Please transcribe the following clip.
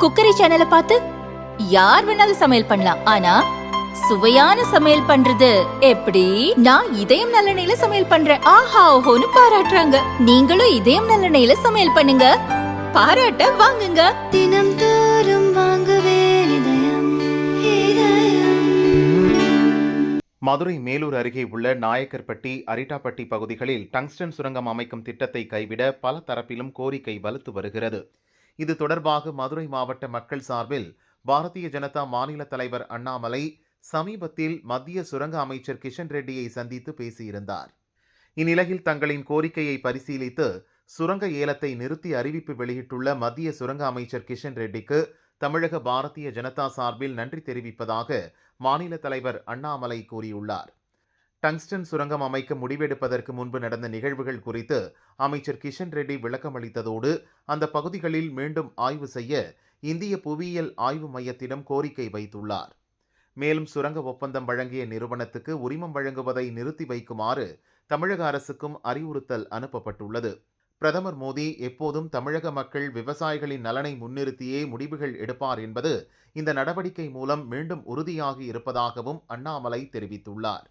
Cookery சேனலை பார்த்து யார் வேணாலும் சமையல் பண்ணலாம். ஆனா சுவையான சமையல் பண்றது எப்படி? நான் இதயம் நல்லெண்ணெயில சமையல் பண்றேன். ஆஹா ஓஹோன்னு பாராட்டுறாங்க. நீங்களும் இதயம் நல்லெண்ணெயில சமையல் பண்ணுங்க, பாராட்ட வாங்குங்க. தினம் தோறும் வாங்குவே இதயம் இதயம். மதுரை மேலூர் அருகே உள்ள நாயக்கர்பட்டி, அரிட்டாப்பட்டி பகுதிகளில் டங்ஸ்டன் சுரங்கம் அமைக்கும் திட்டத்தை கைவிட பல தரப்பிலும் கோரிக்கை வலுத்து வருகிறது. இது தொடர்பாக மதுரை மாவட்ட மக்கள் சார்பில் பாரதிய ஜனதா மாநில தலைவர் அண்ணாமலை சமீபத்தில் மத்திய சுரங்க அமைச்சர் கிஷன் ரெட்டியை சந்தித்து பேசியிருந்தார். இந்நிலையில் தங்களின் கோரிக்கையை பரிசீலித்து சுரங்க ஏலத்தை நிறுத்தி அறிவிப்பு வெளியிட்டுள்ள மத்திய சுரங்க அமைச்சர் கிஷன் ரெட்டிக்கு தமிழக பாரதிய ஜனதா சார்பில் நன்றி தெரிவிப்பதாக மாநில தலைவர் அண்ணாமலை கூறியுள்ளார். டங்ஸ்டன் சுரங்கம் அமைக்க முடிவெடுப்பதற்கு முன்பு நடந்த நிகழ்வுகள் குறித்து அமைச்சர் கிஷன் ரெட்டி விளக்கமளித்ததோடு அந்த பகுதிகளில் மீண்டும் ஆய்வு செய்ய இந்திய புவியியல் ஆய்வு மையத்திடம் கோரிக்கை வைத்துள்ளார். மேலும் சுரங்க ஒப்பந்தம் வழங்கிய நிறுவனத்துக்கு உரிமம் வழங்குவதை நிறுத்தி வைக்குமாறு தமிழக அரசுக்கும் அறிவுறுத்தல் அனுப்பப்பட்டுள்ளது. பிரதமர் மோடி எப்போதும் தமிழக மக்கள் விவசாயிகளின் நலனை முன்னிறுத்தியே முடிவுகள் எடுப்பார் என்பது இந்த நடவடிக்கை மூலம் மீண்டும் உறுதியாகி இருப்பதாகவும் அண்ணாமலை தெரிவித்துள்ளார்.